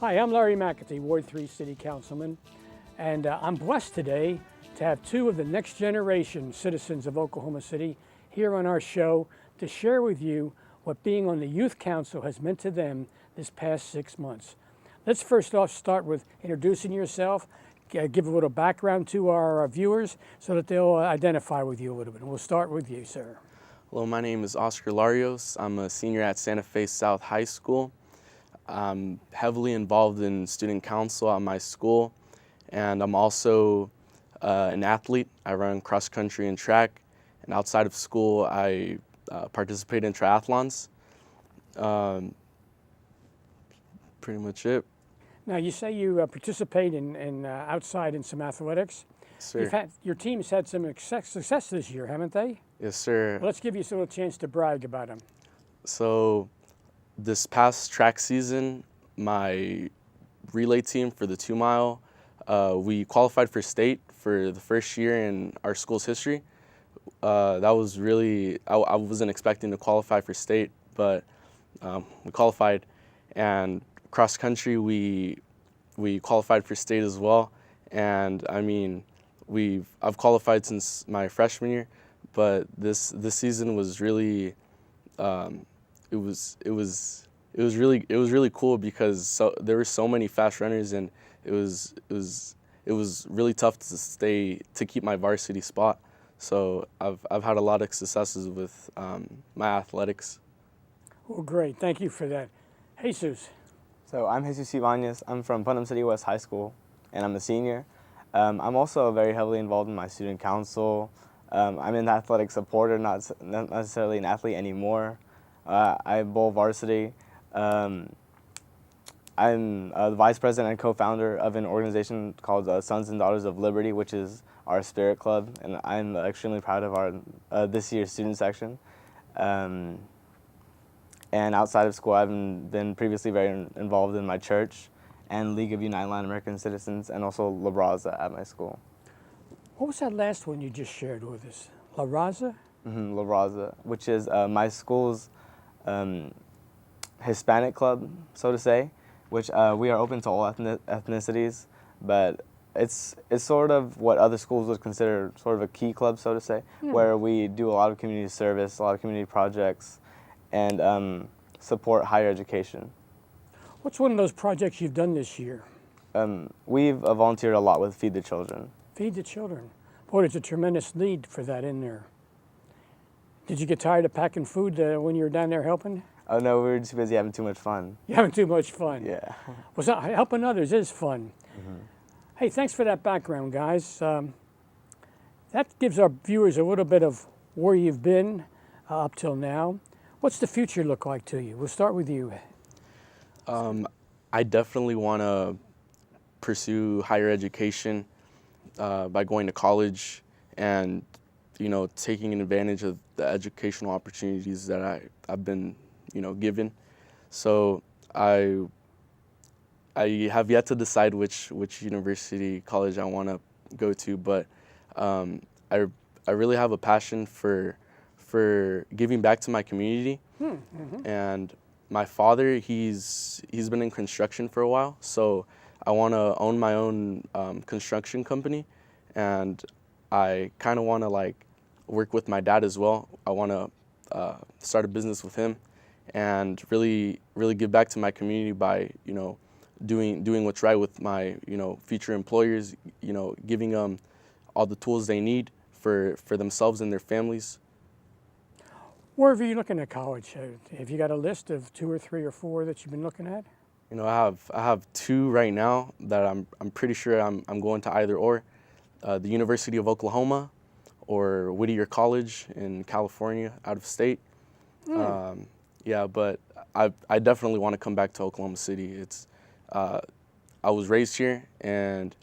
Hi, I'm Larry McAtee, Ward 3 City Councilman, and I'm blessed today to have two of the next generation citizens of Oklahoma City here on our show to share with you what being on the Youth Council has meant to them this past 6 months. Let's first off start with introducing yourself, give a little background to our viewers so that they'll identify with you a little bit. And we'll start with you, sir. Hello, my name is Oscar Larios. I'm a senior at Santa Fe South High School. I'm heavily involved in student council at my school, and I'm also an athlete. I run cross country and track, and outside of school I participate in triathlons. Pretty much it. Now, you say you participate in outside in some athletics. Sir. Your team's had some success this year, haven't they? Yes, sir. Well, let's give you a little chance to brag about them. So this past track season, my relay team for the 2 mile, we qualified for state for the first year in our school's history. That was really, I wasn't expecting to qualify for state, but we qualified. And cross country, we qualified for state as well. And I mean, I've qualified since my freshman year, but this season was really, it was really cool because there were so many fast runners, and it was really tough to keep my varsity spot. So I've had a lot of successes with my athletics. Well, great. Thank you for that. Jesus. So I'm Jesus Ibañez. I'm from Putnam City West High School, and I'm a senior. I'm also very heavily involved in my student council. I'm an athletic supporter, not necessarily an athlete anymore. I bowl varsity. I'm the vice president and co-founder of an organization called Sons and Daughters of Liberty, which is our spirit club, and I'm extremely proud of our this year's student section. And outside of school, I've been previously very involved in my church and League of United Latin American Citizens, and also La Raza at my school. What was that last one you just shared with us? La Raza? Mm-hmm, La Raza, which is my school's Hispanic club, so to say, which we are open to all ethnicities, but it's sort of what other schools would consider sort of a key club, so to say, where we do a lot of community service, a lot of community projects, and support higher education. What's one of those projects you've done this year? We've volunteered a lot with Feed the Children. Feed the Children. Boy, there's a tremendous need for that in there. Did you get tired of packing food when you were down there helping? Oh no, we were just busy having too much fun. You're having too much fun. Yeah. Well, so helping others is fun. Hey, thanks for that background, guys. That gives our viewers a little bit of where you've been up till now. What's the future look like to you? We'll start with you. I definitely want to pursue higher education by going to college and, taking advantage of the educational opportunities that I've been, given. So I have yet to decide which university, college I want to go to, but I really have a passion for giving back to my community. And my father, he's been in construction for a while, so I want to own my own construction company, and I kind of want to work with my dad as well. I want to start a business with him and really give back to my community by doing what's right with my future employers, giving them all the tools they need for themselves and their families. Where are you looking at college? Have you got a list of 2 or 3 or 4 that you've been looking at? I have 2 right now that I'm pretty sure I'm going to either or, the University of Oklahoma or Whittier College in California, out of state. Yeah, but I definitely want to come back to Oklahoma City. I was raised here, and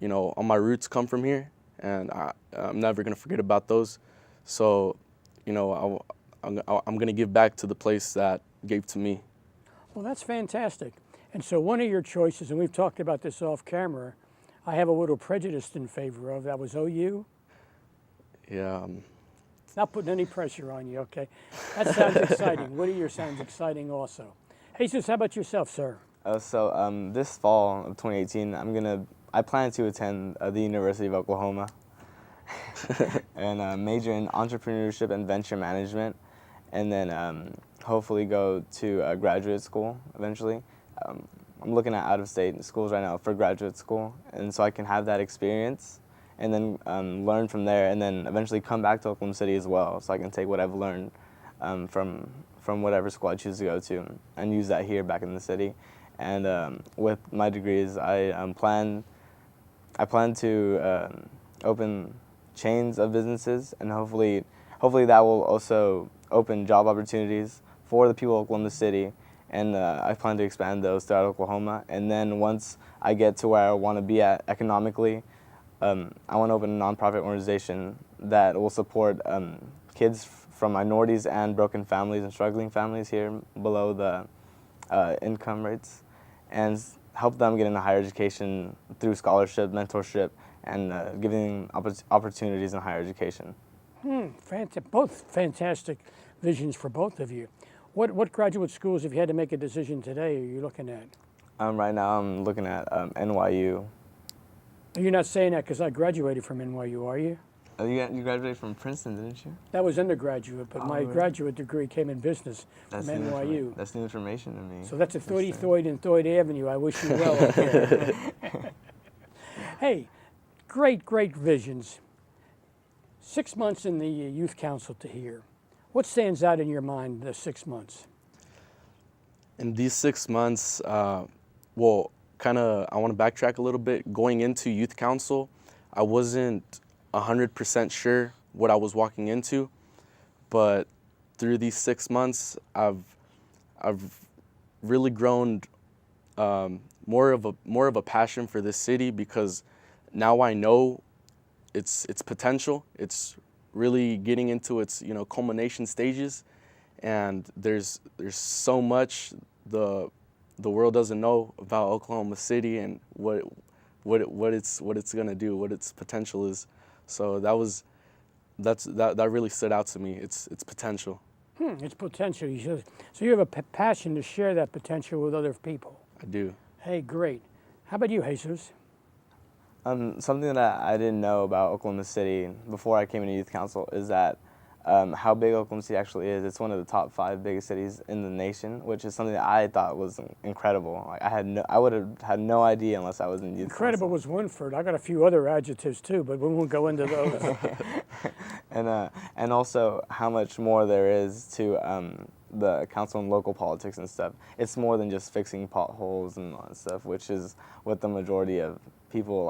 all my roots come from here, and I'm never gonna forget about those. So, I'm going to give back to the place that gave to me. Well, that's fantastic. And so one of your choices, and we've talked about this off camera, I have a little prejudice in favor of, that was OU. Yeah. Not putting any pressure on you, okay? That sounds exciting. Whittier sounds exciting also. Jesus, how about yourself, sir? This fall of 2018, I plan to attend the University of Oklahoma and major in entrepreneurship and venture management, and then hopefully go to graduate school eventually. I'm looking at out-of-state schools right now for graduate school, and so I can have that experience and then learn from there, and then eventually come back to Oklahoma City as well, so I can take what I've learned from whatever school I choose to go to and use that here back in the city. And with my degrees, I plan to open chains of businesses, and hopefully that will also open job opportunities for the people of Oklahoma City. And I plan to expand those throughout Oklahoma. And then once I get to where I want to be at economically, I want to open a nonprofit organization that will support kids from minorities and broken families and struggling families here below the income rates, and help them get into higher education through scholarship, mentorship, and giving them opportunities in higher education. Both fantastic visions for both of you. What graduate schools, if you had to make a decision today, are you looking at? Right now I'm looking at NYU. You're not saying that because I graduated from NYU, are you? Oh, you graduated from Princeton, didn't you? That was undergraduate, but my really? graduate degree came in business from NYU. That's new information to me. So that's a Thoyd and Thoyd Avenue. I wish you well up there. Hey, great visions. 6 months in the youth council to hear. What stands out in your mind the 6 months? In these 6 months, I want to backtrack a little bit. Going into youth council, I wasn't 100% sure what I was walking into, but through these 6 months, I've really grown more of a passion for this city, because now I know its potential. It's really getting into its culmination stages, and there's so much the world doesn't know about Oklahoma City and what it's gonna do, what its potential is. So that really stood out to me. It's potential. It's potential. So you have a passion to share that potential with other people. I do. Hey, great. How about you, Jesus? Something that I didn't know about Oklahoma City before I came into youth council is that how big Oklahoma City actually is. It's one of the top 5 biggest cities in the nation, which is something that I thought was incredible. Like I would have had no idea unless I was in youth Incredible council. was one for it. I got a few other adjectives too, but we won't go into those. And also how much more there is to the council and local politics and stuff. It's more than just fixing potholes and all that stuff, which is what the majority of people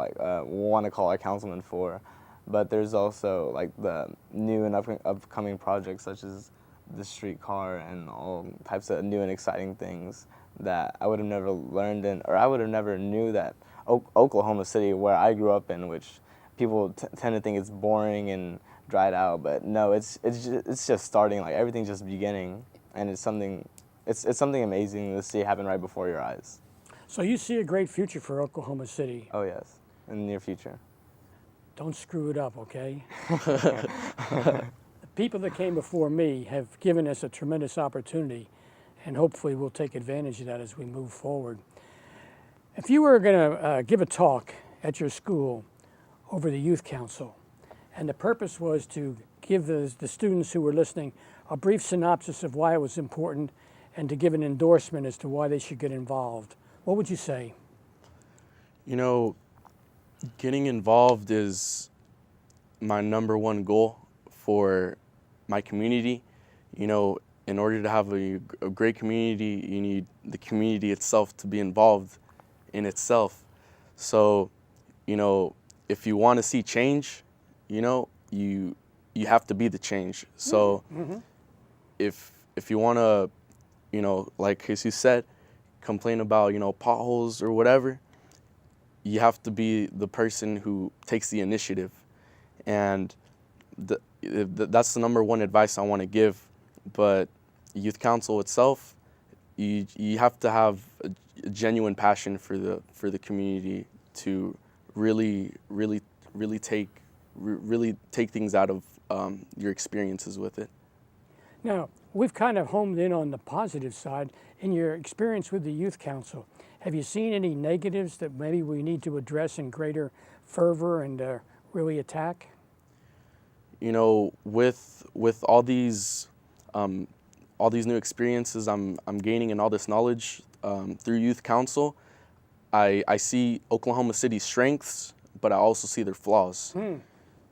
want to call our councilman for. But there's also the new and upcoming projects such as the streetcar and all types of new and exciting things that I would have never learned or I would have never knew that Oklahoma City, where I grew up in, which people tend to think it's boring and dried out, but no, it's just starting. Everything's just beginning, and it's something amazing to see happen right before your eyes. So you see a great future for Oklahoma City. Oh yes, in the near future. Don't screw it up, okay? The people that came before me have given us a tremendous opportunity, and hopefully we'll take advantage of that as we move forward. If you were going to give a talk at your school over the youth council, and the purpose was to give the students who were listening a brief synopsis of why it was important and to give an endorsement as to why they should get involved, what would you say? Getting involved is my #1 goal for my community. In order to have a great community, you need the community itself to be involved in itself. So, if you want to see change, you have to be the change. So if you want to, like Jesus said, complain about, potholes or whatever, you have to be the person who takes the initiative. And that's the #1 advice I want to give. But youth council itself, you have to have a genuine passion for the community to really take things out of your experiences with it. Now, we've kind of homed in on the positive side in your experience with the youth council. Have you seen any negatives that maybe we need to address in greater fervor and really attack? You know, with all these new experiences I'm gaining and all this knowledge through youth council, I see Oklahoma City's strengths, but I also see their flaws.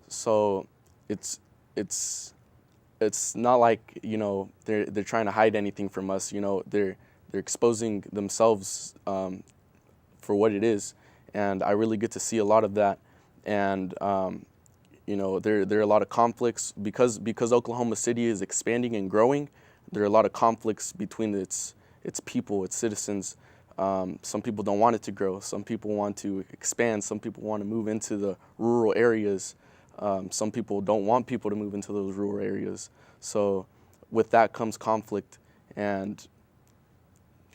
So it's not like, you know, they're trying to hide anything from us. You know, they're exposing themselves for what it is, and I really get to see a lot of that. And you know, there are a lot of conflicts because Oklahoma City is expanding and growing. There are a lot of conflicts between its people, its citizens. Some people don't want it to grow. Some people want to expand. Some people want to move into the rural areas. Some people don't want people to move into those rural areas. So with that comes conflict, and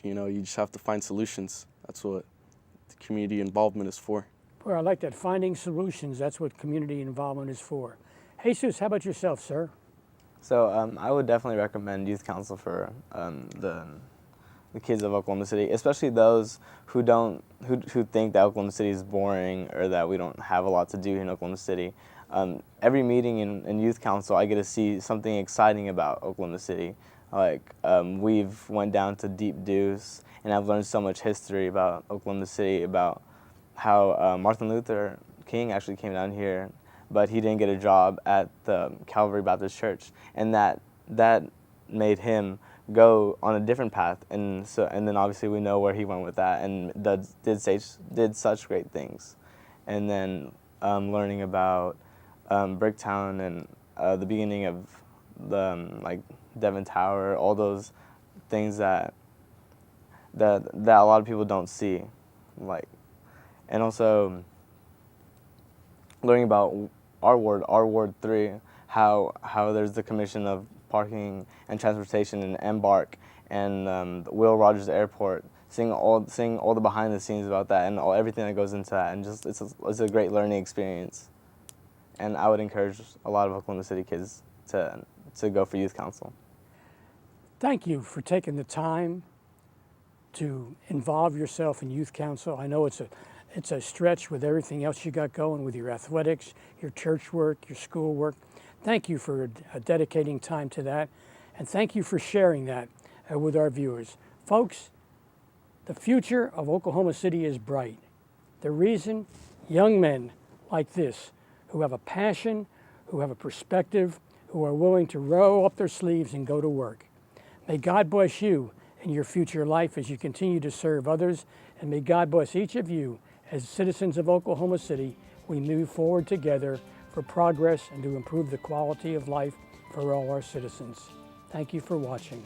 you know, you just have to find solutions. That's what the community involvement is for. Well, I like that, finding solutions. That's what community involvement is for. Jesus, how about yourself, sir? So I would definitely recommend youth council for the kids of Oklahoma City, especially those who think that Oklahoma City is boring or that we don't have a lot to do in Oklahoma City. Every meeting in youth council, I get to see something exciting about Oklahoma City. Like we've went down to Deep Deuce, and I've learned so much history about Oklahoma City, about how Martin Luther King actually came down here, but he didn't get a job at the Calvary Baptist Church, and that made him go on a different path, and then obviously we know where he went with that, and did such great things. And then learning about Bricktown and the beginning of the like Devon Tower, all those things that a lot of people don't see, like, and also learning about our ward 3, how there's the Commission of Parking and Transportation and Embark and Will Rogers Airport, seeing all the behind the scenes about that and everything that goes into that, and just it's a great learning experience. And I would encourage a lot of Oklahoma City kids to go for youth council. Thank you for taking the time to involve yourself in youth council. I know it's a stretch with everything else you got going with your athletics, your church work, your school work. Thank you for dedicating time to that, and thank you for sharing that with our viewers. Folks, the future of Oklahoma City is bright. The reason, young men like this, who have a passion, who have a perspective, who are willing to roll up their sleeves and go to work. May God bless you in your future life as you continue to serve others, and may God bless each of you as citizens of Oklahoma City. We move forward together for progress and to improve the quality of life for all our citizens. Thank you for watching.